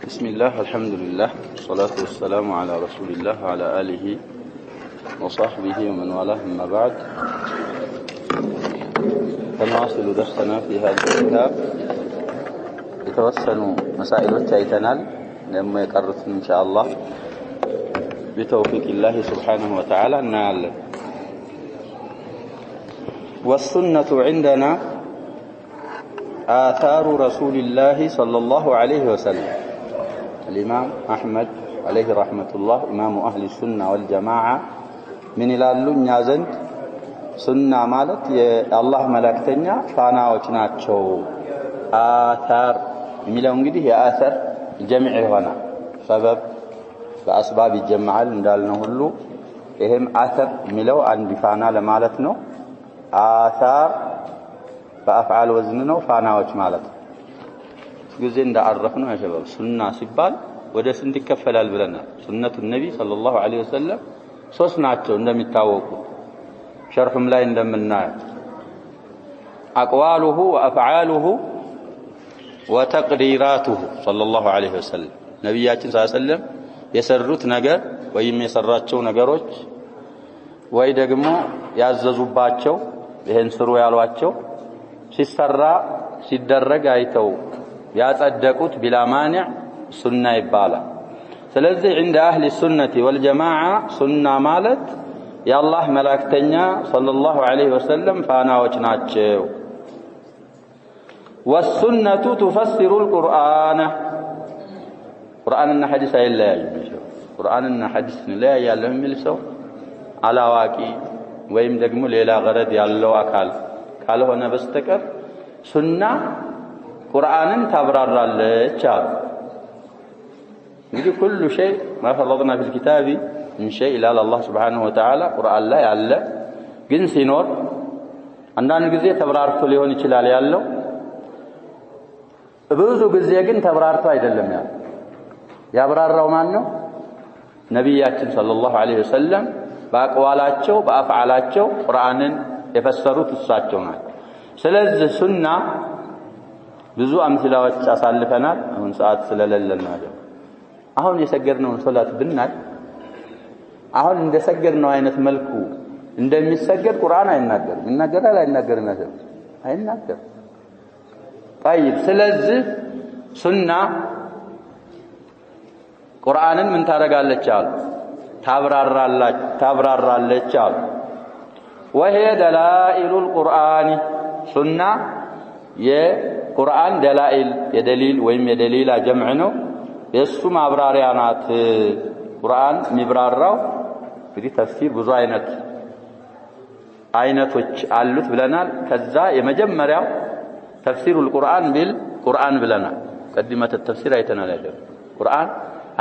بسم الله والحمد لله والصلاة والسلام على رسول الله وعلى آله وصحبه ومن والاه أما بعد فنواصل درسنا في هذا الكتاب يتوسل مسائل وتعيتنال لما يقرث إن شاء الله بتوفيق الله سبحانه وتعالى نعلم. والسنة عندنا آثار رسول الله صلى الله عليه وسلم. الإمام أحمد عليه رحمة الله إمام أهل السنة والجماعة من إلى نازند سنة مالت الله ملكتنا فانا وجناتشو آثار ميلون قدي هي آثار جمع هنا سبب بأسباب الجمع ندالنا هلو إهم آثار ميلو عند فانا لمالتنا آثار بأفعال وزننا فانا وجمالت جزء دا عرفنا يا شباب سنة سبال وده سنت كفلال بلنا سنة النبي صلى الله عليه وسلم سوسناتشو عندما يتاوقوا شرحهم لا يندمنا أقواله وأفعاله وتقريراته صلى الله عليه وسلم نبياتنا صلى الله عليه وسلم يسرت نجر ويم يسراتشو نجروች ወይ ደግሞ ያዘዙባቸው ይሄን ስሩ ያሏቸው ሲሰራ ሲደረግ አይተው ያጸደቁት بلا مانع سنة ይባላል። ስለዚህ عند اهل السنة والجماعة سنة ማለት የአላህ መላእክተኛ ሰለላሁ ዐለይሂ ወሰለም ፋናዎች ናቸው። والسنة تفسر القرآن ቁርአንና ሐዲስ አይለያዩም። ቁርአንና ሐዲስ ላይ ያለው የሚልሰው አላዋቂ ወይም ደግሞ ሌላ ገረድ ያለው አካል ካልሆነ በስተቀር ሱና ቁርአንን ታብራራለች አሉ። እንግዲህ كل شيء ما فرضنا في الكتاب من شيء إلى الله سبحانه وتعالى ቁርአን ላይ አለ። ግን ሲኖር አንዳንድ ጊዜ ተብራርቶ ሊሆን ይችላል ያለው ብዙ ጊዜ ግን ተብራርቶ አይደለም ያለው። ያብራራው ማን ነው? ነብያችን ሰለላሁ ዐለይሂ ወሰለም በአቅዋላቸው በአፍዓላቸው ቁርአንን የፈሰሩት እሳቸው ናቸው። ስለዚህ ሱና ብዙ አምስላዎች አሳልፈናል። አሁን ሰዓት ስለሌለን ነው። አሁን የሰገድነውን ሶላት ብናል አሁን እንደሰገድነው አይነት መልኩ እንደሚሰገድ ቁርአን አይናገርም። ይናገራል አይናገርም? አይናገርም። طيب ስለዚህ ሱና ቁርአንን ምን ታረጋለች አሉ? ታብራራለች አሉ። وهي دلائل القرآن ሱና የቁርአን ደላኢል የደሊል ወይም የደሊላ ጀምዕ ነው። የሱ ማብራሪያ ናት። ቁርአን የሚብራራው እንግዲህ ተፍሲር ብዙ አይነቶች አሉት ብለናል። ከዛ የመጀመሪያው ተፍሲሩል ቁርአን ቢል ቁርአን ብለናል። ቀድመተ ተፍሲር አይተናል። ቁርአን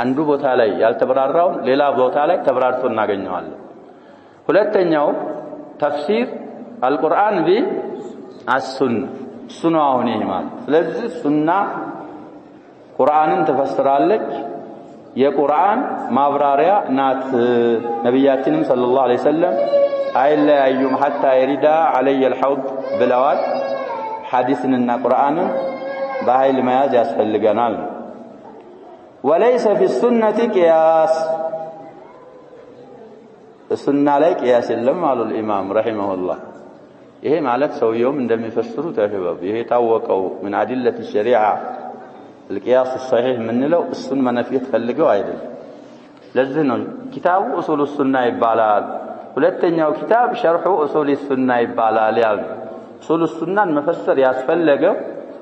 አንዱ ቦታ ላይ ያልተብራራውን ሌላ ቦታ ላይ ተብራርቶ እናገኘዋለን። ሁለተኛው ተፍሲር አልቁርአን ቢል አሱና ሱናውን ይማል። ስለዚህ ሱና ቁርአንን ተፈስራለች። የቁርአን ማብራሪያ ናት። ነብያችንም ሰለላሁ ዐለይሂ ወሰለም አይለያዩም حتى يرد علي الحوض ብለዋል። ሐዲስንና ቁርአንን በኃይል መያዝ ያስፈልገናል። وليس في السنة قياس السنة ላይ قياس የለም አሉ الإمام رحمه الله። ይሄ ማለት ሰውየውም እንደሚፈስሩ ተሽበብ ይሄ ታወቀው من أدلة الشريعة القياس الصحيح ምንለው እሱን መነፊት ፈልገው አይደለም። ለዚህ ነው ኪታቡ ኡሱል السنة ይባላል። ሁለተኛው ኪታብ ሸርሑ ኡሱል السنة ይባላል። ያው ኡሱል السنة መፈሰር ያስፈልገው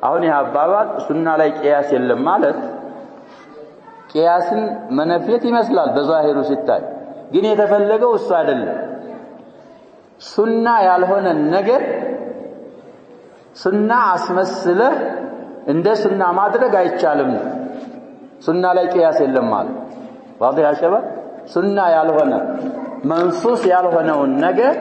አሁን ይሄ አባባል ሱና ላይ ቂያስ የለም ማለት ቂያስን መነፊት ይመስላል በዛሂሩ ሲታይ፣ ግን የተፈለገው እሱ አይደለም። ሱና ያልሆነ ነገር ሱና አስመስለህ እንደ ሱና ማድረግ አይቻልም። ሱና ላይ ቂያስ የለም ማለት ዋዲህ አሸባ ሱና ያልሆነ መንሱስ ያልሆነውን ነገር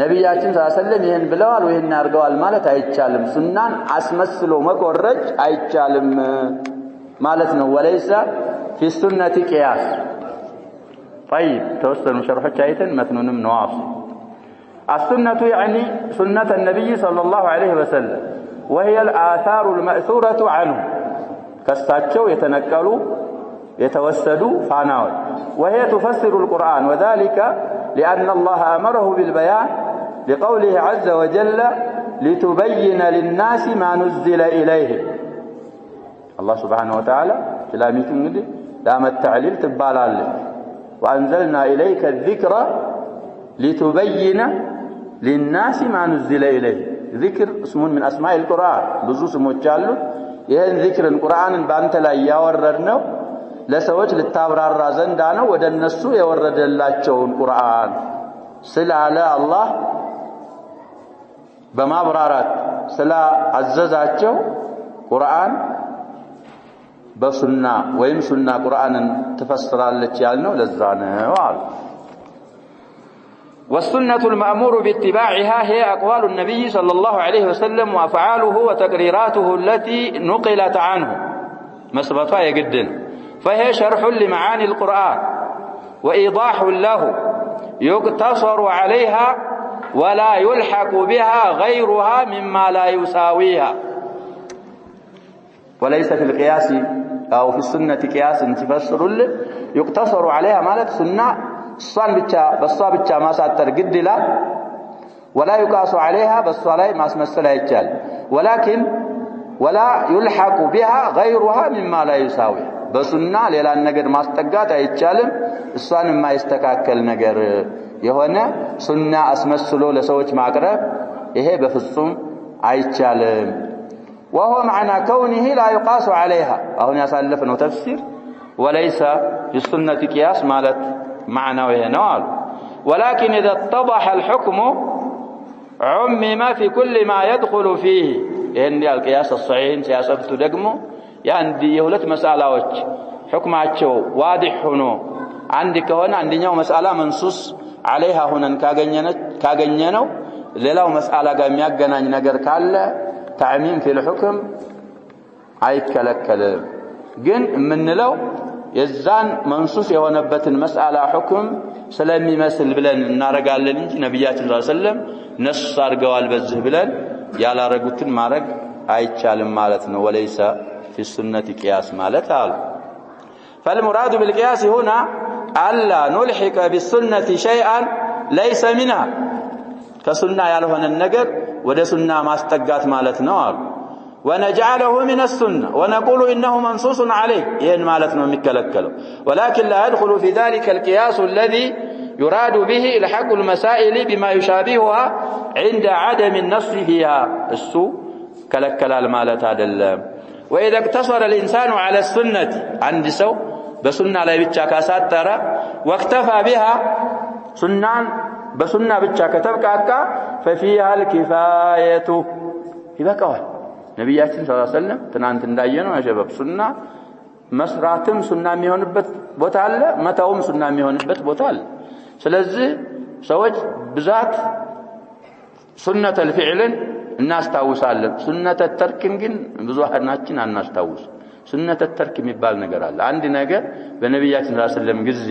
ነብያችን ሰለላሁ ዐለይሂ ወሰለም ይሄን ብለዋል ወይን አርገዋል ማለት አይቻልም። ሱናን አስመስሎ መቆረጅ አይቻልም ማለት ነው። ወለይሳ في السنة قياس. طيب توصل شرحك ايتن متنونم نواص. السنة يعني سنة النبي صلى الله عليه وسلم وهي الآثار المأثورة عنه ከሳቸው የተነቀሉ የተወሰዱ ፋናዎች وهي تفسر القرآن وذلك لأن الله أمره بالبيان لقوله عز وجل لتبين للناس ما نزل إليهم الله سبحانه وتعالى كلاميت እንግዲህ ላም التعليل ትባላለች وأنزلنا إليك الذكر لتبين للناس ما نزل إليه ذكر اسم من أسماء القرآن ብዙ ስሞች አሉት ይሄን ذكርን ቁርአንን ባንተ ላይ ያወረድነው ለሰዎች ልታብራራ ዘንዳ ነው ወደ እነሱ የወረደላቸውን ቁርአን ስላለ አላህ በማብራራት ስላ አዘዛቸው ቁርአን በሱና ወይም ሱና ቁርአንን ትፈስራለች ያልነው ለዛ ነው አሉ والسنة المأمور باتباعها هي أقوال النبي صلى الله عليه وسلم وأفعاله وتقريراته التي نقلت عنه مسبطها يقدن فهي شرح لمعاني القرآن وإيضاح له يقتصر عليها ولا يلحق بها غيرها مما لا يساويها وليس في القياس أو في السنة قياس تفسر له يقتصر عليها مالت سنة الصان بصا بتشا ما ساتر قد لا ولا يقاس عليها بصا لا ما اسمسلها يتشال ولكن ولا يلحق بها غيرها مما لا يساوي በሱና ሌላን ነገር ማስጠጋት አይቻልም እሷን የማይስተካከል ነገር የሆነ ሱና አስመስሎ ለሰዎች ማቅረብ ይሄ በፍጹም አይቻልም وهو معنى كونه لا يقاس عليها አሁን ያሳለፈነው ተፍሲር وليس في السنة قياس ማለት معناه هنا ولكن إذا اتضح الحكم عمم في كل ما يدخل فيه إن القياس الصحيح سياسبت دقمه يعني የሁለት መስአላዎች ሁክማቸው ዋዲህ ሆኖ አንድ ከሆነ አንደኛው መስአላ መንሱስ عليها ሆነን ካገኘነው ሌላው መስአላ ጋር የሚያገናኝ ነገር ካለ تعميم في الحكم አይከለከልም ግን ምንለው የዛን መንሱስ የሆነበትን መስአላ ሁክም ስለሚመስል ብለን እናረጋለን እንጂ ነብያችን ሰለላሁ ዐለይሂ ወሰለም ነስ አርገዋል በዚህ ብለን ያላረጉትን ማረግ አይቻልም ማለት ነው وليس في السنة قياس مالتها فالمراد بالقياس هنا ألا نلحق بالسنة شيئا ليس منها كسنة يالهن النقر ودى سنة ما استقات مالتنا ونجعله من السنة ونقول إنه منصوص عليه إن مالتنا مكلكله ولكن لا يدخل في ذلك القياس الذي يراد به الحق المسائل بما يشابهها عند عدم النص فيها السوء كلكل المالة دلم وإذا اقتصر الإنسان على السنة عند سو بسنة لا يبتشا كاساتر واكتفى بها سنان بسنة بتشا كتبكاكا ففيها الكفاية إذا قال نبياتنا صلى الله عليه وسلم تنانت እንዳየነው يا شباب سنة መስራትም ሱና የሚሆንበት ቦታ አለ መተውም ሱና የሚሆንበት ቦታ አለ ስለዚህ ሰዎች ብዛት ሱነተ الفعልን እናስታውሳለን ሱነተ ተርክን ግን ብዙሃናችን አናስታውስ ሱነተ ተርክ የሚባል ነገር አለ አንድ ነገር በነብያችን ሰለላሁ ዐለይሂ ወሰለም ጊዜ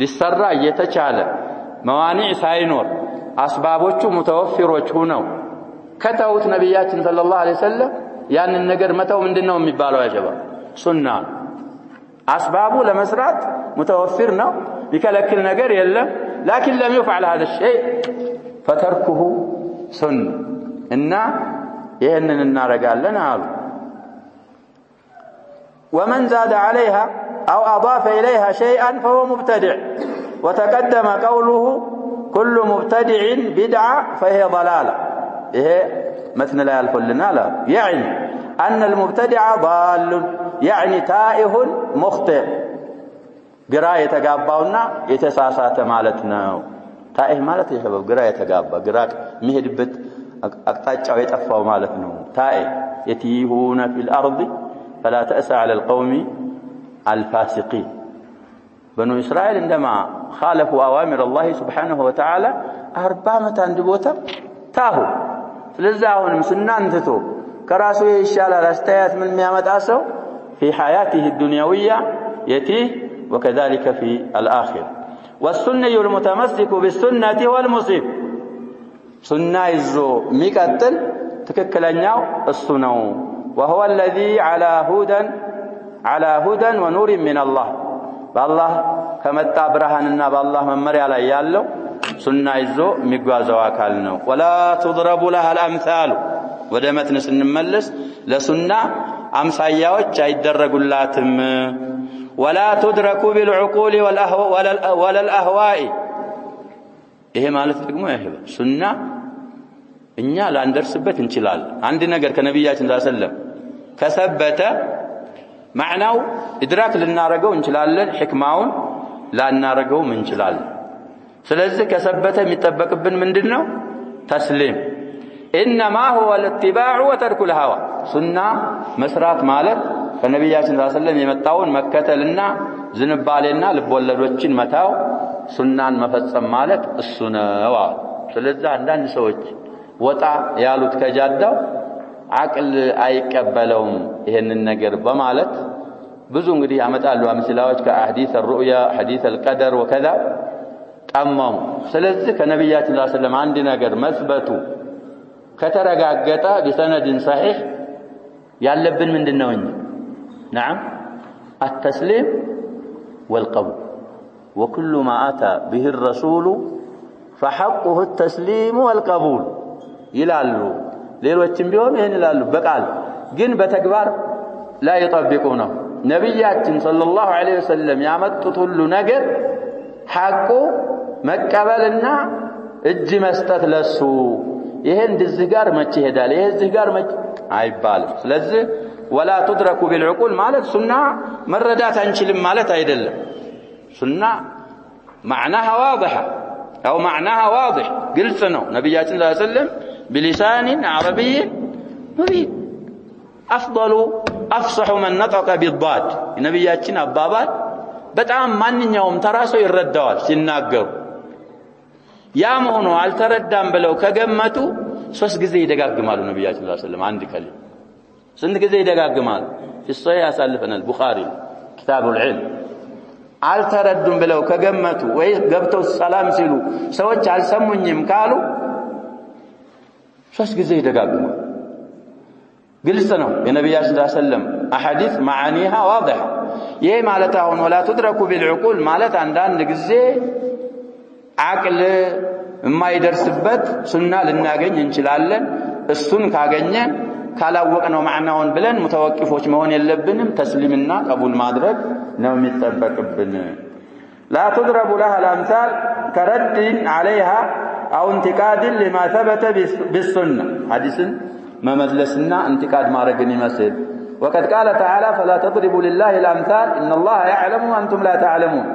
ሊሰራ እየተቻለ መዋኒዕ ሳይኖር አስባቦቹ ሙተወፍሮች ሆነው ከተውት ነብያችን ሰለላሁ ዐለይሂ ወሰለም ያንን ነገር መተው ምንድነው የሚባለው ያጀባ ሱና አስባቡ ለመስራት ሙተወፍር ነው ይከለክል ነገር የለም لكن لم يفعل هذا الشيء فتركه سنة إن يهنن النارقالنا عالو ومن زاد عليها أو أضاف إليها شيئا فهو مبتدع وتقدم قوله كل مبتدع بدعة فهي ضلالة إيه مثل لا يلف لنا لا يعني أن المبتدع ضال يعني تائه مخطئ قراءة تقابونا يتساسات مالتنا تائه مالت يا شباب قراءة تقابا قراءة مهدبت أقطاع يتأفوا مالتنا تائه يتيهون في الأرض فلا تأسى على القوم الفاسقين بنو إسرائيل عندما خالفوا أوامر الله سبحانه وتعالى 400 عندبوتا تاهوا فلزاهم مسنان تتو كراسو يشالا لاستيات من ميامت أسو في حياته الدنيوية يتيه وكذلك في الآخر والسني المتمسك بالسنة والمصيب سنة الزو ميكتل تككلنياو السنو وهو الذي على هدى على هدى ونور من الله بالله كمتا برهاننا بالله ممريا ላይ ያለው ሱና ይዞ የሚጓዘው አካል ነው ولا تضرب لها الامثال ወደ መትነ ስንመለስ ለሱና አምሳያዎች አይደረጉላትም ولا تدرك بالعقول ولا الاهواء ይሄ ማለት ደግሞ ያህል ሱና እኛ ላንደርስበት እንችላለን አንድ ነገር ከነብያችን ሰለላሁ ዐለይሂ ወሰለም ከሰበተ معناው ኢድራክ ልናረገው እንችላለን ህክማውን ላናረገው እንችላለን ስለዚህ ከሰበተ የሚጠበቅብን ምንድነው ተስሊም انما هو الاتباع وترك الهوى ሱና መስራት ማለት ከነብያችን ሰለላሁ ዐለይሂ ወሰለም የመጣውን መከተልና ዝንባሌና ልቦለዶችን መታው ሱናን መፈጸም ማለት እሱ ነው ስለዚህ አንዳንድ ሰዎች ወጣ ያሉት ከጃዳው አቅል አይቀበለውም ይሄንን ነገር በማለት ብዙ እንግዲህ ያመጣሉ አምስላዎች ከአህዲስ الرؤيا حديث القدر وكذا ጠማሙ ስለዚህ ከነብያችን ሰለላሁ ዐለይሂ ወሰለም አንድ ነገር መስበቱ ከተረጋገጠ بسند صحيح ያለብን ምንድነው نعم التسليم والقبول وكل ما اتى به الرسول فحقه التسليم والقبول ይላሉ ሌሎችም ቢሆን ይሄን ይላሉ በቃል ግን በተግባር ላይ ይጠብቁነው ነብያችን ሰለላሁ ዐለይሂ ወሰለም ያመጡት ሁሉ ነገር ሐቁ መቀበልና እጅ መስጠት ለሱ ይሄን ድዝህ ጋር መቼ ሄዳል ይሄ ድዝህ ጋር መቼ አይባልም ስለዚህ ولا تدرك بالعقول ማለት ሱና መረዳት አንችልም ማለት አይደለም ሱና معناها واضحه او معناها واضح ግልጽ ነው ነብያችን ሰለላሁ ዐለይሂ ወሰለም بلسان عربي مبين افضل افصح من نطق بالضاد ነብያችን አባባል በጣም ማንኛውም ተራሰው ይረዳዋል ሲናገሩ ያም ሆኖ አልተረዳም ብለው ከገመቱ 3 ጊዜ ይደጋግማሉ ነብያችን ሰለላሁ ዐለይሂ ወሰለም አንድ ከሊ ስንት ጊዜ ይደጋግማሉ ፍሶይ ያሳልፈናል ቡኻሪ كتاب العلم አልተረዱም ብለው ከገመቱ ወይ ገብተው ሰላም ሲሉ ሰዎች አልሰሙኝም ካሉ 3 ጊዜ ይደጋግማሉ ግልጽ ነው የነብያችን ሰለላሁ ዐለይሂ ወሰለም አሐዲስ معانيها واضحه ይሄ ማለት አሁን ولا تدرك بالعقول ማለት አንዳንድ ጊዜ አቅል የማይደርስበት ሱና ልናገኝ እንችላለን እሱን ካገኘን ካላወቅነው ማዕናውን ብለን ሙተወቂፎች መሆን የለብንም ተስሊምና ቀቡል ማድረግ ነው የሚጠበቅብን لا تضرب لها الامثال كرد عليها او انتقاد لما ثبت بالسنه حديث ممثلسنا انتقاد ማረግን ይመስል وقد قال تعالى فلا تضربوا لله الامثال ان الله يعلم وانتم لا تعلمون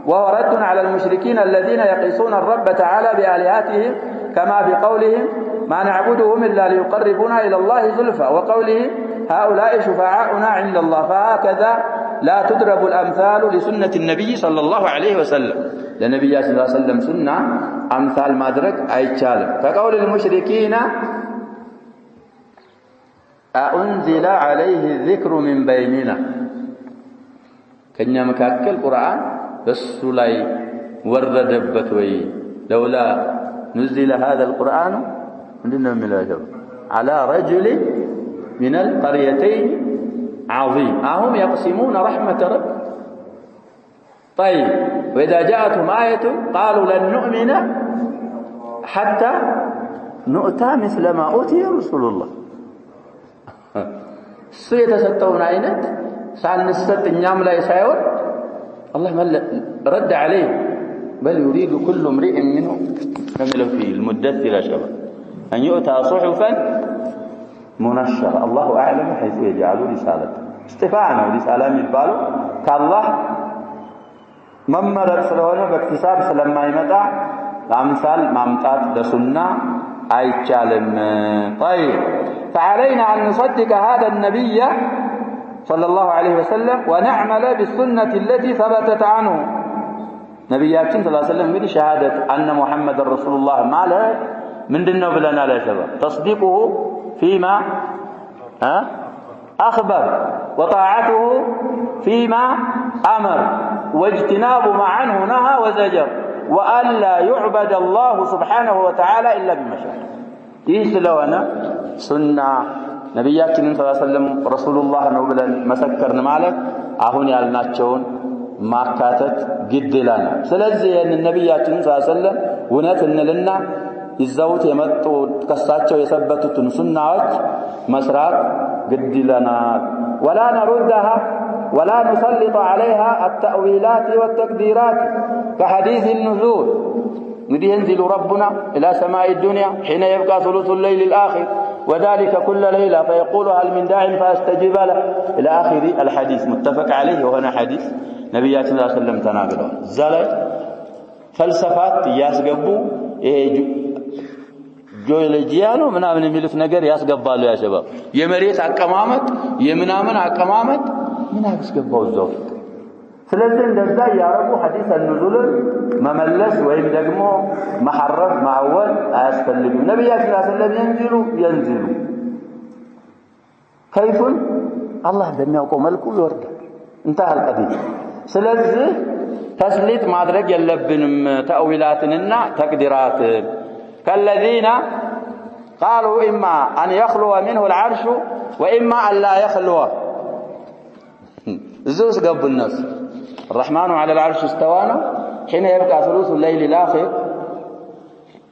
وهو رد على المشركين الذين يقيسون الرب تعالى بآلهتهم كما في قولهم ما نعبدهم إلا ليقربونا إلى الله زلفى وقوله هؤلاء شفعاؤنا عند الله فهكذا لا تضرب الأمثال لسنة النبي صلى الله عليه وسلم للنبي صلى الله عليه وسلم سنة أمثال ما درك أي تشالم كقول المشركين أنزل عليه الذكر من بيننا كن مكاكل القرآن بس لا وردبت وي لولا نزل هذا القرآن عندنا ملاجب على رجل من القريتين عظيم أهم يقسمون رحمة رب طيب وإذا جاءتهم آية قالوا لن نؤمن حتى نؤتى مثل ما أوتي رسول الله سيتستون عينت سعى النسط النعم لا يسايون الله رد عليه بل يريد كل امرئ منه كمل فيه المدثر شبه أن يؤتى صحفا منشرة الله أعلم حيث يجعل رسالته استفاعنا ورسالة يبالو كالله ممرر سلوانه باكتساب سلما يمتع الأمثال مامتات لسنة أي تشالم طيب فعلينا أن نصدق هذا النبي صلى الله عليه وسلم ونعمل بالسنة التي ثبتت عنه نبياتنا صلى الله عليه وسلم من شهادة أن محمد رسول الله ما له من دنه بلنا لا شباب تصديقه فيما أخبر وطاعته فيما أمر واجتناب ما عنه نهى وزجر وألا يعبد الله سبحانه وتعالى إلا بما شاء يسلونا سنة ነብያችንን ሰለላሁ ዐለይሂ ወሰለም ረሱሉላህ ነው ብለን መሰከርን ማለት አሁን ያልናቸውን ማካተት ግድ ይላናል። ስለዚህ የነብያችንን ሰለላሁ ዐለይሂ ወሰለም እውነት እንልና ይዘውት የመጡ ከሳቸው የሰበቱትን ሱናዎች መስራት ግድ ይለናል። ወላ ነሩድሃ ولا نسلط عليها التأويلات والتقديرات كحديث النزول الذي ينزل ربنا إلى سماء الدنيا حين يبقى ثلث الليل الآخر وذلك كل ليلة فيقول هل من داع فأستجيب له إلى آخر الحديث متفق عليه. وهنا حديث نبياتنا صلى الله عليه وسلم تناقضوا زالت فلسفات ياسقبوا ጂኦሎጂያኑ ምናምን የሚሉት ነገር ያስገባሉ። ያ ሸባብ የመሬት አቀማመጥ የምናምን አቀማመጥ ምን ያስገባው ዘው። ስለዚህ እንደዛ ያረቡ ሐዲስ النزول መመለስ ወይም ደግሞ መሐረፍ ማወል አያስፈልግም። ነብያችን ሰለላሁ ዐለይሂ ወሰለም ينزሉ ከይፉን አላህ በሚያውቀው መልኩ ይወርዳል። انتهى القضيه። ስለዚህ ተስሊጥ ማድረግ የለብንም ተአዊላትንና ተቅዲራትን كالذين قالوا إما أن يخلو منه العرش وإما أن لا يخلو. زوس قبل الناس الرحمن على العرش استوانا حين يبقى ثلث الليل الآخر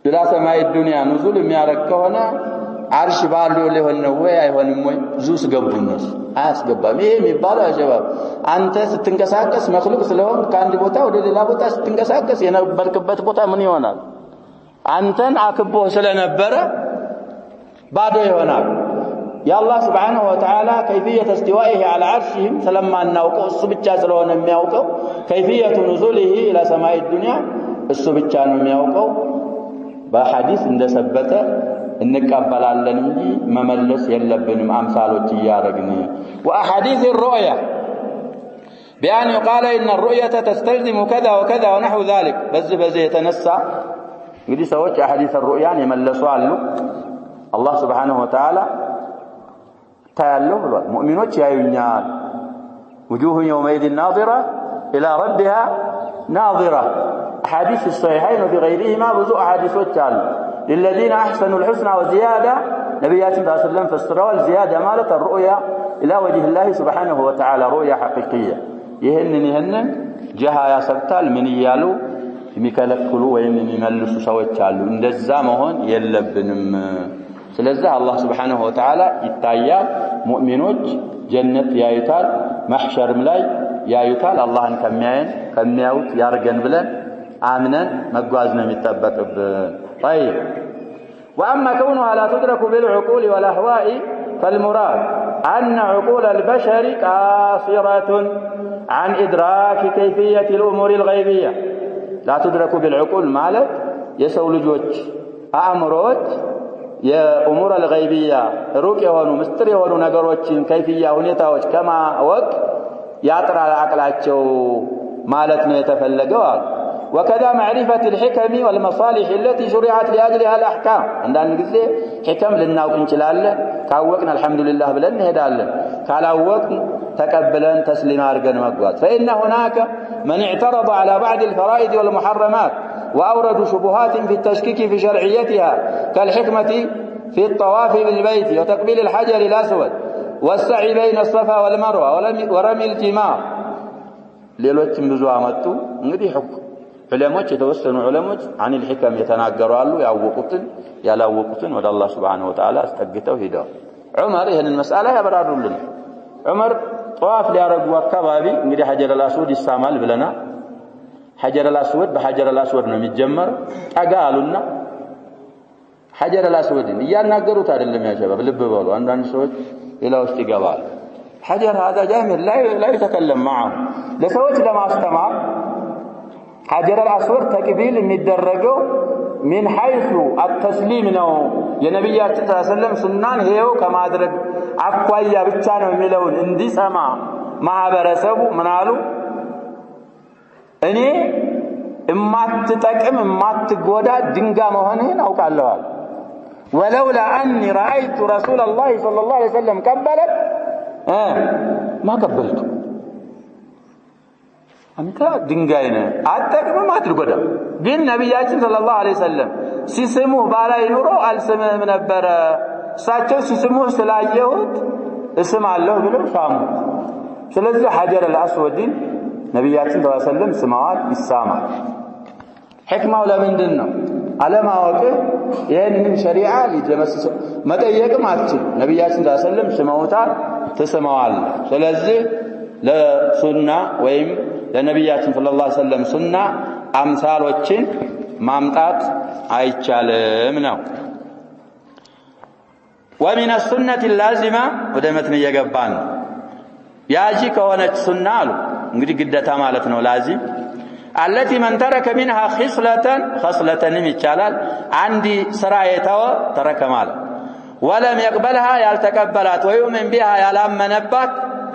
إلى سماء الدنيا نزول مياركونا عرش بالو له النووي أيوان موي زوس قبل الناس عاس قبل ميه ميبالا يا شباب أنت ستنقساكس مخلوق سلوهم كان دي بوتا ودي لا بوتا ستنقساكس ينبركبت بوتا من يونال አንተን አክቦ ስለነበረ ባዶ ይሆናል። ያላህ Subhanahu Wa Ta'ala كيفية استوائه على عرشه ስለማናውቀው እሱ ብቻ ስለሆነ የሚያውቀው كيفية نزوله إلى سماء الدنيا እሱ ብቻ ነው የሚያውቀው። በሐዲስ እንደሰበተ እንቀበላለን እንጂ መመለስ የለብንም አምሳሎች ያረግን። وأحاديث الرؤيا بأن يقال إن الرؤية تستلزم كذا وكذا ونحو ذلك በዚህ የተነሳ እንግዲህ ሰዎች አሐዲስ الرؤيان የመለሱ አሉ። አላህ Subhanahu Wa Ta'ala ታያለው ብሏል። ሙእሚኖች ያዩኛል። وجوه يومئذ ناظرة إلى ربها ناظرة. أحاديث الصحيحين وفي غيرهما ብዙ አሐዲሶች አሉ። للذين أحسنوا الحسنى وزيادة ነብያችን ሰለላሁ ዐለይሂ ወሰለም ፈስረዋል። زيادة ማለት الرؤيا إلى وجه الله سبحانه وتعالى رؤيا حقيقية። ይሄንን ጀሃ ያሰብታል ምን ይያሉ የሚከለክሉ ወይም የሚመልሱ ሰዎች አሉ። እንደዛ መሆን የለብንም። ስለዚህ አላህ Subhanahu Wa Ta'ala ይታያል። ሙእሚኖች ጀነት ያዩታል፣ ማህሸርም ላይ ያዩታል። አላህን ከሚያዩት ያርገን ብለን አምነን መጓዝ ነው የሚጠበቅብን። طيب واما كونها لا تدرك بالعقول والاهواء فالمراد ان عقول البشر قاصرة عن ادراك كيفية الامور الغيبية. لا تدرك بالعقول ማለት የሰው ልጆች አእምሮች የኡሙር الغيبية ሩቅ የሆኑ ምስጢር የሆኑ ነገሮችን ከይፍያ ሁኔታዎች ከማወቅ ያጥራል አቅላቸው ማለት ነው የተፈለገው። وكذا معرفة الحكم والمصالح التي شرعت لأجلها الأحكام. عندنا ጊዜ حكم ልናውቅ እንችላለን። ካወቅን አልহামዱሊላህ ብለን እንሄዳለን። ካላወቅን تقبلن تسليم አድርገን መጓዝ. فإن هناك من اعترض على بعض الفرائض والمحرمات وأوردوا شبهات في التشكيك في شرعيتها كالحكمة في الطواف بالبيت وتقبيل الحجر الأسود والسعي بين الصفا والمروة ورمي الجمار. ሌሎችም ብዙ አመጡ። እንግዲህ ዑለሞች የተወሰኑ ዑለሞች عن الحكم የተናገሩ አሉ። ያወቁትን ያላወቁትን ወደ አላህ Subhanahu Wa Ta'ala አስጠግተው ሄደው ዑመር ይሄንን መስአላ ያበራሩልን። ዑመር ጧፍ ሊያረጉ አካባቢ እንግዲህ ሐጀር አልአስወድ ይሳማል ብለና ሐጀር አልአስወድ በሐጀር አልአስወድ ነው የሚጀመረው። ጠጋ አሉና ሐጀር አልአስወድን እያናገሩት አይደለም ያሸባብ ልብ በሉ። አንዳንድ ሰዎች ሌላ ውስጥ ይገባል። ሐጀር هذا جامد لا يتكلم معه ለሰዎች ለማስተማር ሐጀር አልአስወድ ተቅቢል የሚደረገው من حيث التسليم ነው። የነብያችን ሰለላሁ ዐለይሂ ወሰለም ሱናን ሄው ከማድረግ አኳያ ብቻ ነው የሚለውን እንዲሰማ ማህበረሰቡ ምናሉ እኔ እማትጠቅም እማትጎዳ ድንጋ መሆንህን አውቃለሁ። ولولا اني رايت رسول الله صلى الله عليه وسلم قبلت ما قبلت. አንተ ድንጋይ ነህ አትጠቅምም አትጎዳም። ግን ነብያችን ሰለላሁ ዐለይሂ ወሰለም ሲስሙ ባላይ ኑሮ አልስምም ነበር እሳቸው ሲስሙ ስላየሁት እስማለሁ ብለው ሳሙት። ስለዚህ ሐጀር አልአስወድን ነብያችን ሰለላሁ ዐለይሂ ወሰለም ስማዋል ይሳማል። ሕክማው ለምንድን ነው? አለማወቅ ይሄንን ሸሪዓ ሊደመስስ መጠየቅም አትችል። ነብያችን ሰለላሁ ዐለይሂ ወሰለም ስመውታል ተስመዋል። ስለዚህ ለሱና ወይም ለነብያችን ሰለላሁ ዐለይሂ ወሰለም ሱና አምሳሎችን ማምጣት አይቻልም ነው። ومن السنة اللازمة ወደ መትን እየገባን ያጂ ከሆነች ሱና አሉ እንግዲህ ግዴታ ማለት ነው ላዚም التي من ترك منها خصلة ይቻላል አንዲ ስራ የተወ ተረከ ማለት ولم يقبلها ያልተቀበላት ويؤمن بها ያላመነባት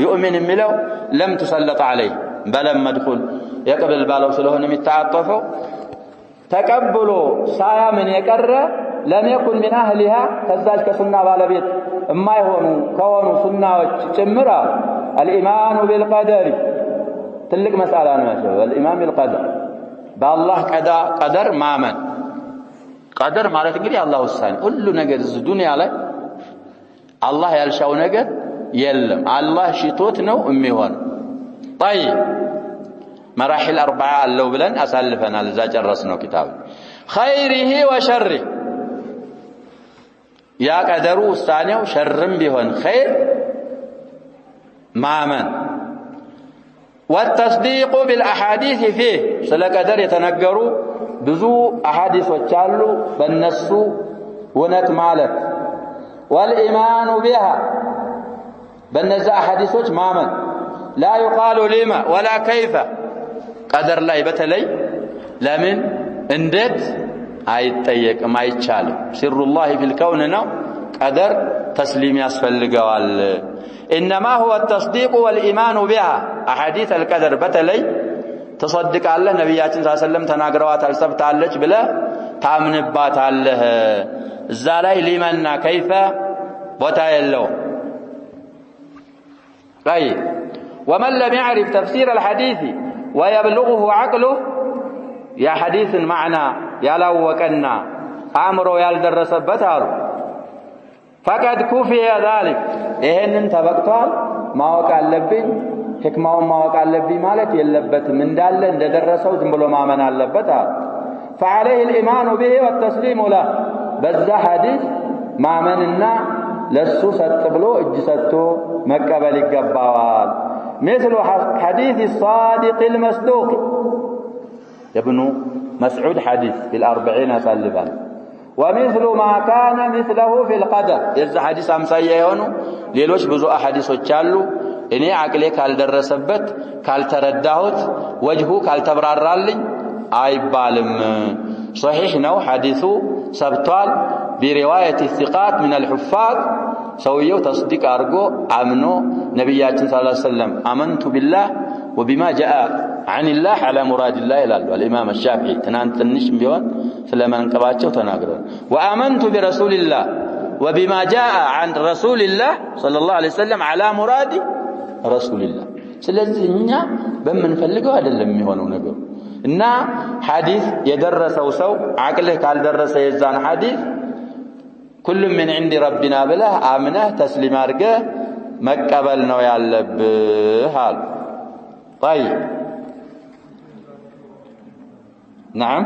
يؤمن የሚለው لم تسلط عليه بلم مدخول يقبل ባለው ስለሆነ የሚታጠፈው ተቀብሎ ሳያምን የቀረ لم يكن من اهلها ከዛች ከሱና ባለቤት የማይሆኑ ከሆኑ ሱናዎች ጭምራ الإيمان بالقدر ትልቅ መስአላ ነው ያለው الإيمان بالقدر በአላህ ቀደር ማመን ቀደር ማለት እንግዲህ አላህ ውሳኔ ሁሉ ነገር እዚህ ዱንያ ላይ አላህ ያልሻው ነገር የለም አላህ ሽቶት ነው የሚሆን طيب مراحل أربعة አለው ብለን አሳልፈናል እዛ ጨረስነው ኪታብ خيره وشره ያ ቀደሩ ውሳኔው ሸርም ቢሆን خير ማመን والتصديق بالأحاديث فيه ስለ ቀደር የተነገሩ ብዙ አሐዲሶች አሉ በእነሱ እውነት ማለት والإيمان بها በእነዛ አሐዲሶች ማመን لا يقال لما ولا كيف ቀደር ላይ በተለይ ለምን እንዴት አይጠየቅም አይቻልም ሲሩላህ ፊልከውን ነው ቀደር ተስሊም ያስፈልገዋል انما هو التصديق والايمان بها احاديث القدر በተለይ ተصدቃለህ ነብያችን ሰለላሁ ዐለይሂ ወሰለም ተናግረዋታል ሰብታለች ብለ ታምንባታለህ እዛ ላይ ሊመና كيف ቦታ የለው طيب ومن لم يعرف تفسير الحديث ويبلغه عقله يا حديث معنى ያላወቀና አእምሮ ያልደረሰበት አሉ فقد كفي ذلك ይሄንን ተበቅቷል ማወቅ አለብኝ ህክማውን ማወቅ አለብኝ ማለት የለበትም እንዳለ እንደደረሰው ዝም ብሎ ማመን አለበት አሉ فعليه الإيمان به والتسليم له በዛ ሐዲስ ማመንና ለሱ ሰጥ ብሎ እጅ ሰጥቶ መቀበል ይገባዋል مثل حديث الصادق المصدوق ابن مسعود حديث في الأربعين أسلفا ومثل ما كان مثله في القدر يزا حديث أمسايا يهونو ليلوش بزو أحاديثوች አሉ እኔ አቅሌ ካልደረሰበት ካልተረዳሁት ወጅሁ ካልተብራራልኝ አይባልም صحيح ነው ሐዲሱ ሰብቷል بروايه الثقات من الحفاظ ሰውየው ተስዲቅ አርጎ አምኖ ነብያችን ሰለላሁ ዐለይሂ ወሰለም አመንቱ ቢላህ وبما جاء عن الله على مراد الله ይላሉ الامام الشافعي ትናንትንሽ ቢሆን ስለማንቀባቸው ተናግረዋል وآمنت برسول الله وبما جاء عن رسول الله صلى الله عليه وسلم على مراد رسول الله ስለዚህ እኛ በመንፈልገው አይደለም የሚሆነው ነገር እና ሐዲስ የደረሰው ሰው አቅልህ ካልደረሰ የዛን ሐዲስ كل من عند ربنا بله آمنه تسليم አርገህ መቀበል ነው ያለብህ አሉ طيب نعم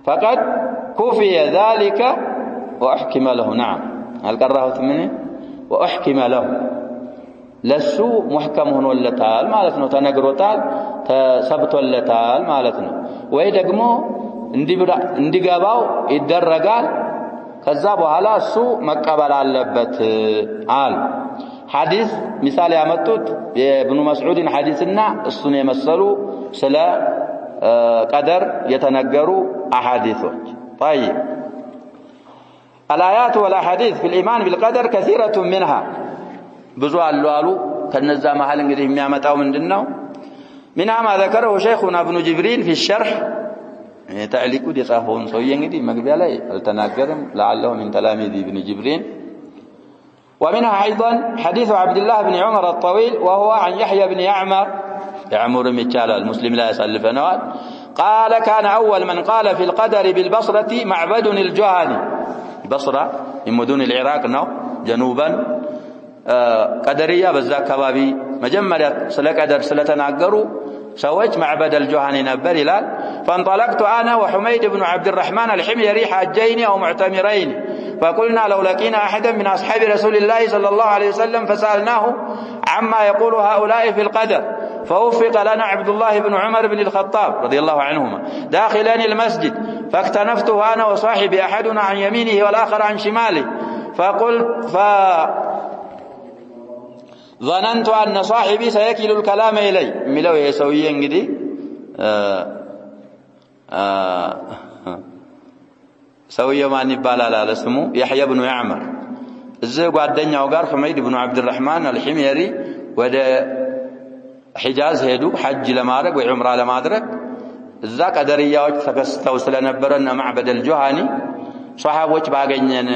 فقد كفي ذلك وأحكم له نعم هل قرأت منه وأحكم له لسو محكم ሆኖለታል ማለት ነው ተነግሮታል ተሰብቶለታል ማለት ነው ወይ ደግሞ እንዲገባው ይደረጋል ከዛ በኋላ እሱ መቀበል አለበት አል ሐዲስ ምሳሌ ያመጡት የኢብኑ መስዑድን ሐዲስና እሱን የመሰሉ ስለ ቀደር የተነገሩ አሐዲሶች طيب الآيات والأحاديث في الإيمان بالقدر كثيرة منها ብዙ አሉ ከነዛ መሃል እንግዲህ የሚያመጣው ምንድነው منها ما ذكره شيخنا ابن جبريل في الشرح تعليق يصافون سويه እንግዲህ መግቢያ ላይ አልተናገረም لعله من تلاميذ ابن جبريل ومنها أيضا حديث عبد الله بن عمر الطويل وهو عن يحيى بن يعمر يعمر ميتشال المسلم لا يسلفنوال قال كان أول من قال في القدر بالبصرة معبد الجهني. بصرة من مدن العراق نو جنوبا قدرية بذا كبابي مجمّرة سلا قدر سلا تناقروا سويت معبد الجهني نبر لال. فانطلقت أنا وحميد بن عبد الرحمن الحميري حاجين أو معتمرين فقلنا لو لقينا أحدا من أصحاب رسول الله صلى الله عليه وسلم فسألناه عما يقول هؤلاء في القدر فوفق لنا عبد الله بن عمر بن الخطاب رضي الله عنهما داخلان المسجد فاكتنفته أنا وصاحبي أحدنا عن يمينه والآخر عن شماله ظننت أن صاحبي سيكل الكلام إلي ملو يسوي انجدي سوي ما نبالا لا اسمه يحيى بن يعمر እዚህ ጓደኛው ጋር حميد بن عبد الرحمن الحميري ወደ ሒጃዝ ሄዱ ሐጅ ለማድረግ ወይ ዑምራ ለማድረግ እዛ ቀደርያዎች ተከስተው ስለነበረና معبد الجهني ሷሃቦች ባገኘን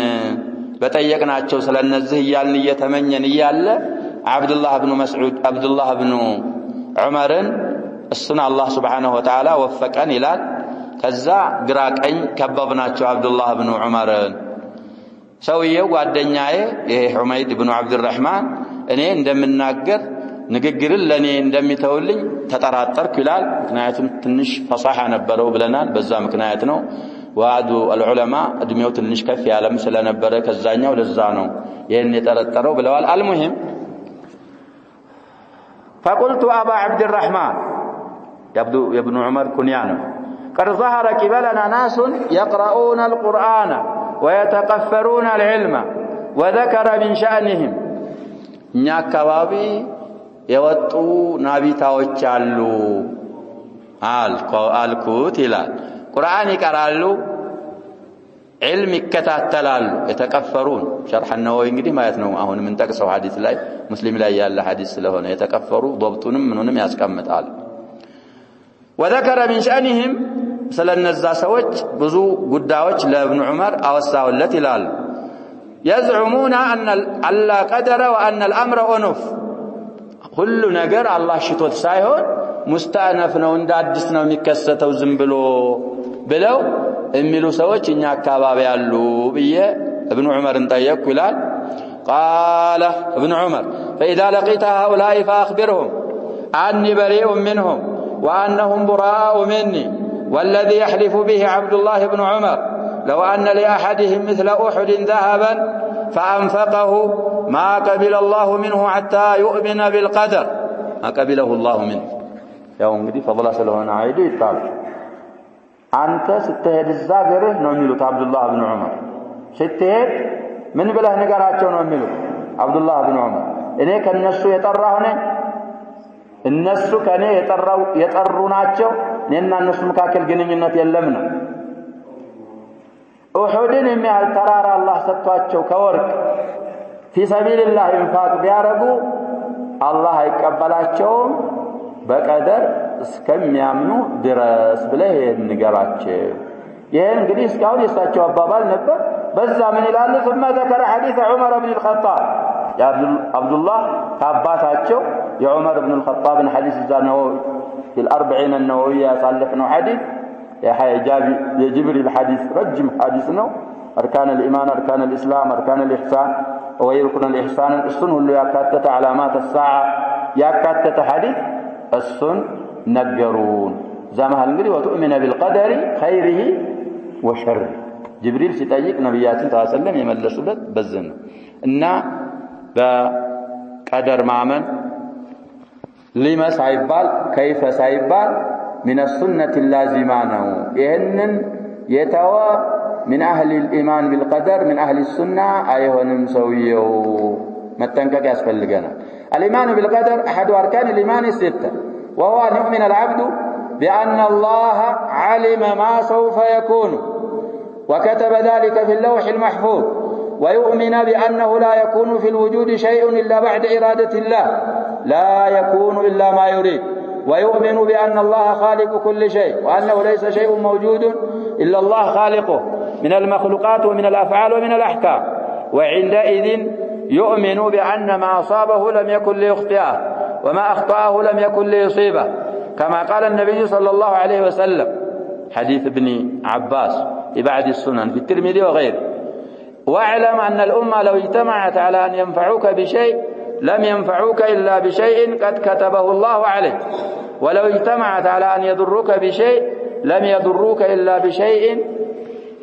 በጠየቅናቸው ስለነዚህ ይያልን እየተመኘን ይያለ አብዱላህ ኢብኑ መስዑድ አብዱላህ ኢብኑ ዑመርን እሱን አላህ Subhanahu Wa Ta'ala ወፈቀን ይላል። ከዛ ግራ ቀኝ ከበብናቸው አብዱላህ ኢብኑ ዑመርን ሰውየው ጓደኛዬ ይሄ حميد بن عبد الرحمن እኔ እንደምናገር ንግግርን ለኔ እንደሚተውልኝ ተጠራጠርኩ ይላል። ምክንያቱም ትንሽ ፈሳሐ ነበረው ብለናል። በዛ ምክንያት ነው ወአዱ العلماء እድሜው ትንሽ ከፍ ያለም ስለነበረ ከዛኛው ለዛ ነው ይሄን የጠረጠረው ብለዋል። المهم فقلت أبا عبد الرحمن يا ابن عمر كنيانه قد ظهر قبلنا ناس يقرؤون القرآن ويتقفرون العلم وذكر من شأنهم እኛ አካባቢ የወጡ ናቢታዎች አሉ አልኩት ይላል። ቁርአን ይቀራሉ علم ይከታተላሉ የተቀፈሩን شرح النووي እንግዲህ ማለት ነው። አሁን ምን ጠቅሰው ሐዲስ ላይ ሙስሊም ላይ ያለ ሐዲስ ስለሆነ የተቀፈሩ ضبطንም ምንንም ያስቀምጣል። وذكر من شأنهم ስለነዛ ሰዎች ብዙ ጉዳዮች ለኢብኑ ዑመር አወሳውለት ይላል። يزعمون أن الله قدر وأن الأمر أنف كل ነገር አላህ ሽቶት ሳይሆን ሙስተአነፍ ነው እንደ አዲስ ነው የሚከሰተው ዝም ብለው የሚሉ ሰዎች እኛ አካባቢ ያሉ ብዬ ኢብኑ ዑመርን ጠየቅኩ ይላል። قال ابن عمر فإذا لقيت هؤلاء فأخبرهم أني بريء منهم وأنهم براء مني والذي يحلف به عبد الله بن عمر لو أن لأحدهم مثل أحد ذهبا فأنفقه ما قبل الله منه حتى يؤمن بالقدر ما قبله الله منه يوم دي فضل سلونا عيدي يطالع أنت ستهد الزاقره نعمله عبد الله بن عمر ستهد من بله نقراتشو نعمله عبد الله بن عمر إنه كان النسو يطرهنه النسو كان يطروناتشو لأن النسو مكاكل قنينة يلمنا أحدين يميال ترار الله ستواتشو كورك في سبيل الله انفاق بيارقو الله يقبلاتشو بقدر اسكم يامنو درس بله نقراتشو ይሄን እንግዲህ እስካሁን የሳቸው አባባል ነበር። በዛ ምን ይላል? ثم ذكر حديث عمر بن الخطاب يا عبد الله ከአባታቸው የዑመር بن الخطاب حديث ዛነው في الأربعين النووية صالحنا حديث يا جبريل حديث رجم حديث نو أركان الإيمان أركان الإسلام أركان الإحسان ويركن الإحسان السن اللي يكاتت علامات الساعة يكاتت حديث السن نجرون زمها النبي وتؤمن بالقدر خيره وشره جبريل سيطيق نبيات صلى الله عليه وسلم يملسولت بزن إن بقدر معمن لما سايبال كيف سايبال من السنة اللازمانه إهنن يتوى من أهل الإيمان بالقدر من أهل السنة أيهن مسويه متنكك أسفل لقنا الإيمان بالقدر أحد أركان الإيمان الستة وهو أن يؤمن العبد بأن الله علم ما سوف يكون وكتب ذلك في اللوح المحفوظ ويؤمن بأنه لا يكون في الوجود شيء إلا بعد إرادة الله لا يكون إلا ما يريد ويؤمن بأن الله خالق كل شيء وأنه ليس شيء موجود إلا الله خالقه من المخلوقات ومن الأفعال ومن الأحكام وعندئذ يؤمن بأن ما أصابه لم يكن ليخطئه وما أخطأه لم يكن ليصيبه كما قال النبي صلى الله عليه وسلم حديث ابن عباس في بعض السنن في الترمذي وغيره واعلم أن الأمة لو اجتمعت على أن ينفعوك بشيء لم ينفعوك إلا بشيء قد كتبه الله عليك ولو اجتمعت على أن يضروك بشيء لم يضروك إلا بشيء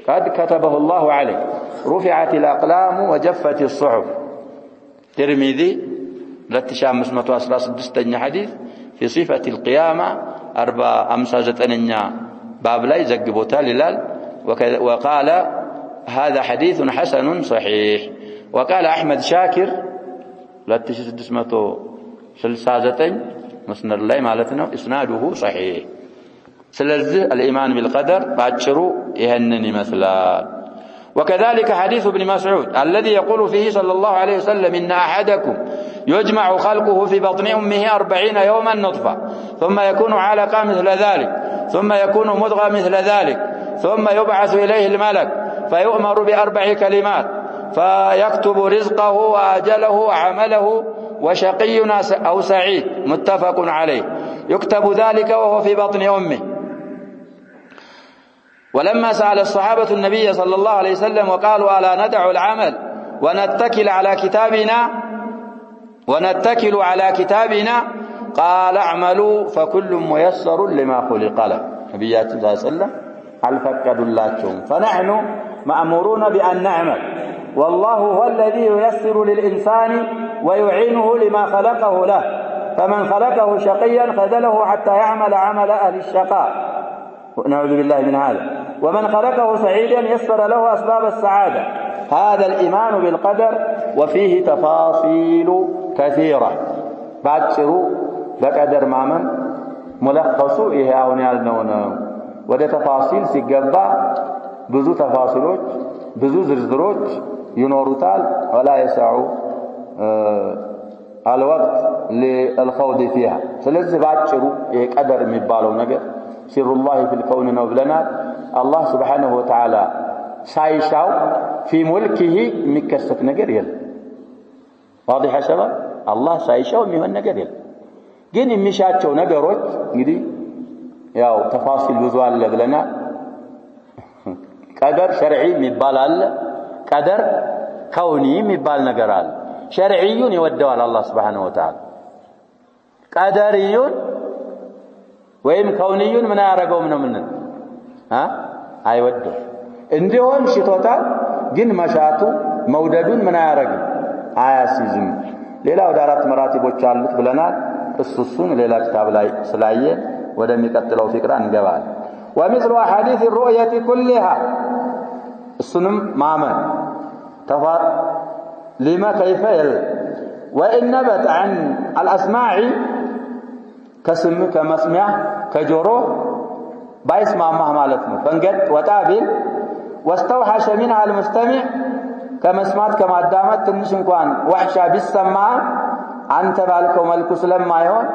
قد كتبه الله عليك رفعت الأقلام وجفت الصحف ترمذي 2516 حديث في صفة القيامة 459 باب لا يزقبوتا للال وقال هذا حديث حسن صحيح وقال أحمد شاكر 2669 مسند لا معناتنا اسناده صحيح سلازه الإيمان بالقدر باچرو يهنن مثلا وكذلك حديث ابن مسعود الذي يقول فيه صلى الله عليه وسلم إن أحدكم يجمع خلقه في بطن أمه 40 يوما نطفة ثم يكون علقة مثل ذلك ثم يكون مضغة مثل ذلك ثم يبعث إليه الملك فيؤمر ب4 كلمات فيكتب رزقه وأجله وعمله وشقي أو سعيد متفق عليه يكتب ذلك وهو في بطن أمه ولما سأل الصحابة النبي صلى الله عليه وسلم وقالوا ألا ندع العمل ونتكل على كتابنا قال اعملوا فكل ميسر لما خلق له نبيات صلى الله عليه وسلم الفقد اللاتهم فنحن مأمورون بأن نعمل والله هو الذي ييسر للإنسان ويعينه لما خلقه له فمن خلقه شقيا خذله حتى يعمل عمل أهل الشقاء نعوذ بالله من هذا ومن خلقه سعيدا يسر له أسباب السعادة هذا الإيمان بالقدر وفيه تفاصيل كثيرة باچرو بقدر مامن ملخصو إيهاون يالنون وده تفاصيل سيقبا بزو تفاصيلوች بزو زرزروች ينورتال ولا يسعو الوقت للخوض فيها ስለዚህ ባጭሩ የቀደር የሚባለው ነገር سر الله في الكون ነው ብለናል الله سبحانه وتعالى ሳይሻው في ملكه የሚከሰት ነገር የለም واضح يا شباب الله ሳይሻው የሚሆን ነገር የለም ግን የሚሻቸው ነገሮች እንግዲህ ያው ተፋሲል ብዙ አለ ብለናል ቀደር ሸርዒ የሚባል አለ ቀደር ከውኒ የሚባል ነገር አለ ሸርዒዩን ይወደዋል الله سبحانه وتعالى ቀደርዩን ወይም ከውኒዩን ምን ያረጋውም ነው ምን አይወደው እንዲሆን ሽቶታል ግን መሻቱ መውደዱን ምን ያረጋው አያሲዝም ሌላ ወደ 4 መራቲቦች አሉት ብለናል እሱን ሌላ ክታብ ላይ ስላየ ወደሚቀጥለው ፍቅራ እንገባል ومثل احاديث الرؤيه كلها السنم مامن تفا لما كيف وان نبت عن الاسماع كسم كمسمع كجورو بايسمع ማለት ነው ፈንገድ ወጣቢል واستوحش منها المستمع كمسمات كمادامت ትንሽ እንኳን ወህሻ ቢሰማ አንተ ባልከው መልኩ ስለማይሆን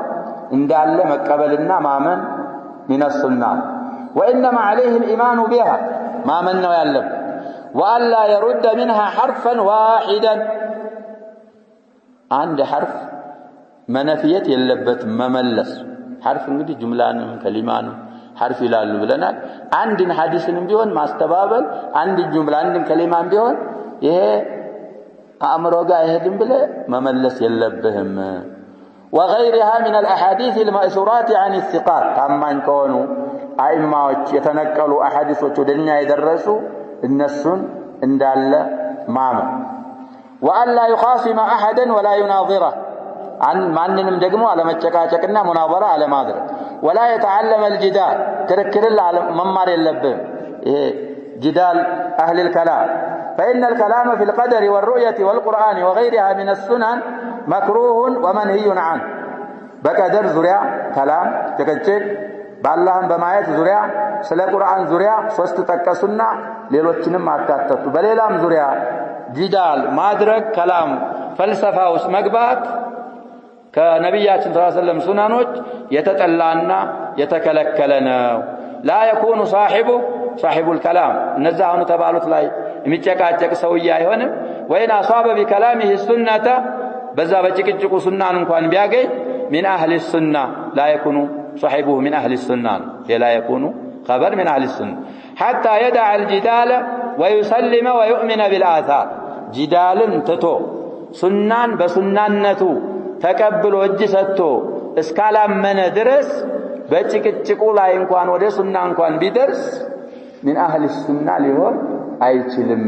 እንዳለ መቀበልና ማመን من السنه وانما عليه الايمان بها ما من ነው ያለው والا يرد منها حرفا واحدا عند حرف منفيت የለበት መመለስ حرف እንግዲህ ጁምላንም ከሊማንም حرف ይላሉ ብለናል አንድን ሐዲስንም ቢሆን ማስተባበል አንድ ጁምላ አንድን ከሊማም ቢሆን ይሄ አእምሮ ጋር ይሄድም ብለ መመለስ የለብህም وغيرها من الاحاديث المأثورات عن الثقات ታማኝ ከሆኑ አይማዎች የተነቀሉ አሐዲሶች ወደኛ የደረሱ እነሱን እንዳለ ማመን وألا يخاصم أحدا ولا يناظره عن ማንንም ደግሞ አለመጨቃጨቅና ሙናዘራ አለማድረግ ولا يتعلم الجدال تركل መማር የለብህም ይሄ جدال أهل الكلام فإن الكلام في القدر والرؤية والقرآن وغيرها من السنن مكروه ومنهي عنه بقدر زريا كلام تكجك بالله بمايت زريا سلا قرآن زريا ሶስት ተጠቀሱና ሌሎችንም አካተቱ በሌላም ዙሪያ ጂዳል ማድረግ ከላም ፈልሰፋ ውስጥ መግባት ከነብያችን ሰለላሁ ዐለይሂ ወሰለም ሱናኖች የተጠላና የተከለከለ ነው لا يكون صاحب الكلام نزهون ተባሉት ላይ የሚጨቃጨቅ ሰውዬ አይሆንም ወይና ሷበ በከላሚሂ ሱነተ በዛ በጭቅጭቁ ሱናን እንኳን ቢያገኝ من اهل السنه لا يكون صاحبه من أهل السنة لا يكون خبر من أهل السنة حتى يدع الجدال ويسلم ويؤمن بالآثار جدال تتو سنان بسنانتو تقبل وجسته اسكالا من درس بچكچقو لا እንኳን ወደ ሱና እንኳን ቢደርስ من أهل السنة ሊሆን አይችልም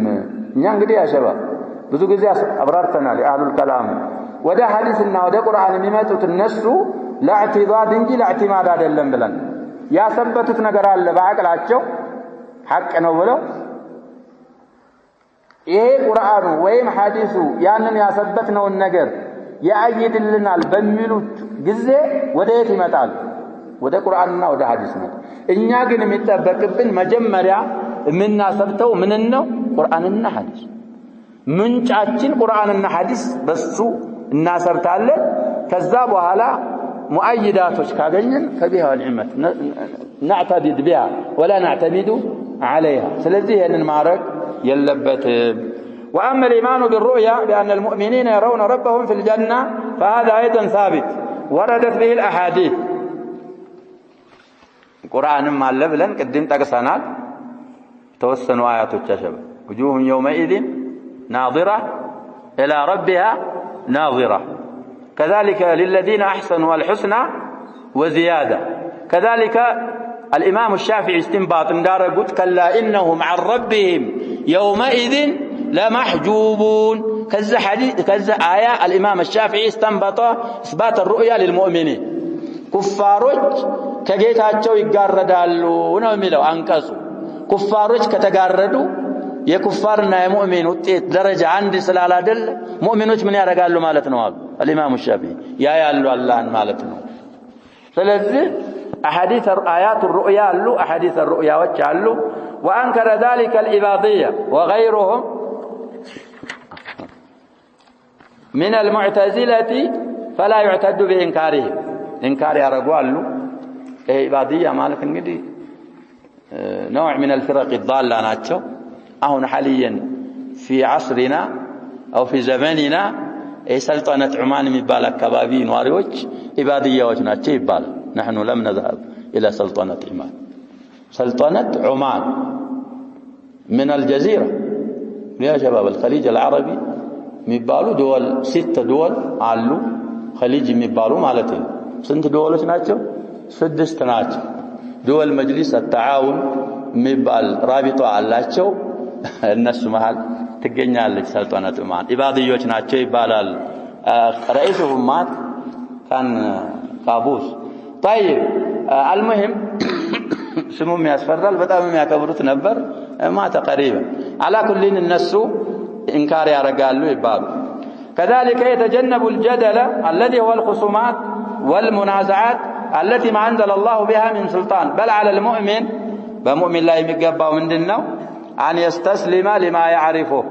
እኛ እንግዲህ ያሸባ ብዙ ጊዜ አብራርተናል አህሉል ከላም ወደ ሐዲስና ወደ ቁርአን የሚመጡት እነሱ ለአዕቲባድ እንጂ ለአዕቲማድ አይደለም ብለን ያሰበቱት ነገር አለ በአቅላቸው ሐቅ ነው ብለው ይሄ ቁርአኑ ወይም ሐዲሱ ያንን ያሰበትነው ነገር ያይድልናል በሚሉት ጊዜ ወደ የት ይመጣል ወደ ቁርአንና ወደ ሐዲስ ነው እኛ ግን የሚጠበቅብን መጀመሪያ ምናሰብተው ምን ነው ቁርአንና ሐዲስ ምንጫችን ቁርአንና ሐዲስ በሱ እናሰብታለን ከዛ በኋላ ሙአይዳቶች ካገኘን فبها النعمه نعتمد بها ولا نعتمد عليها ስለዚህ ይሄንን ማረግ የለበት واما الايمان بالرؤيا بان المؤمنين يرون ربهم في الجنه فهذا ايضا ثابت وردت به الاحاديث ቁርአንም አለ ብለን ቅድም ጠቅሰናል ተወሰኑ አያቶች አሸበ وجوه يومئذ ناظرة إلى ربها ناظرة كذلك للذين أحسنوا الحسنى وزيادة كذلك الإمام الشافعي استنباط دارقوت كلا إنهم عن ربهم يومئذ لمحجوبون كذا آية الإمام الشافعي استنبط إثبات الرؤيا للمؤمنين كفاروج كجيتاچو يغاردالو ነው የሚለው አንቀጹ ኩፋሮች ከተጋረዱ የኩፋርና የሙእሚን ውጤት ደረጃ አንድ ስላላደል ሙእሚኖች ምን ያደርጋሉ ማለት ነው አሉ الامام الشافعي ያ ያሉ አላህን ማለት ነው ስለዚህ احاديث ايات الرؤيا አሉ احاديث الرؤياዎች አሉ وانكر ذلك الاباضيه وغيرهم من المعتزله فلا يعتد بانكاره انكار ያረጋሉ ኢባዲያ ማለት እንግዲህ نوع من الفرق الضاله ናቸው አሁን حاليا في عصرنا او في زماننا سلطنه عمان የሚባል አካባቢ ነዋሪዎች ኢባዲያዎች ናቸው ይባላል نحن لم نذهب الى سلطنه عمان سلطنه عمان من الجزيره يا شباب الخليج العربي የሚባሉ دول 6 دول አሉ خليج የሚባሉ ማለት ነው ስንት دولዎች ናቸው 6 ናቸው دول مجلس التعاون የሚባል رابطه አላቸው እነሱ መሃል ትገኛለች سلطنة عمان ኢባዲዮች ናቸው ይባላል رئيسهم مات كان قابوس طيب المهم ስሙም ያስፈራል በጣም የሚያከብሩት ነበር ማታ قريبا على كل الناس انكار ያረጋሉ ይባሉ كذلك يتجنب الجدل الذي هو الخصومات والمنازعات التي ما انزل الله بها من سلطان بل على المؤمن بمؤمن لا يمجباو ምንድነው أن يستسلم لما يعرفه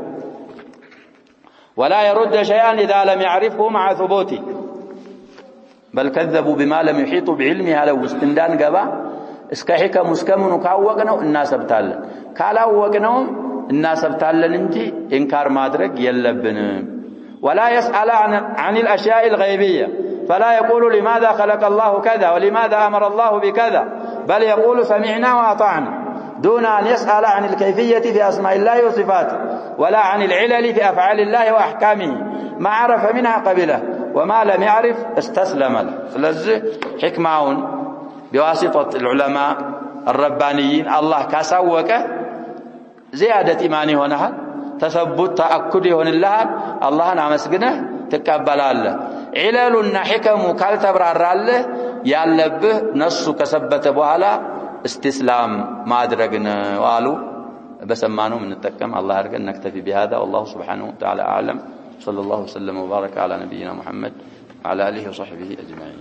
ولا يرد شيئا إذا لم يعرفه مع ثبوته بل كذبوا بما لم يحيطوا بعلمه لو استندان قبا اسكا حكم اسكمنو كاوقنو الناس ابتالن كالاوقنوم الناس ابتالن انجي انكار مادرق يلبن ولا يسأل عن الأشياء الغيبية فلا يقول لماذا خلق الله كذا ولماذا أمر الله بكذا بل يقول سمعنا وأطعنا دون أن يسأل عن الكيفية في أسماء الله وصفاته ولا عن العلل في أفعال الله وأحكامه ما عرف منها قبله وما لم يعرف استسلم له فلذي حكماون بواسطة العلماء الربانيين الله كسوك زيادة إيماني هنا تثبت تأكدي هنا الله الله نامسقنه تقبل الله عللنا حكم كالتبرار الله يالبه نص كسبت بوهلا استسلام ما أدركنا وقالوا بسمانه من التكم الله أرجل نكتفي بهذا والله سبحانه وتعالى أعلم صلى الله وسلم وبارك على نبينا محمد وعلى آله وصحبه أجمعين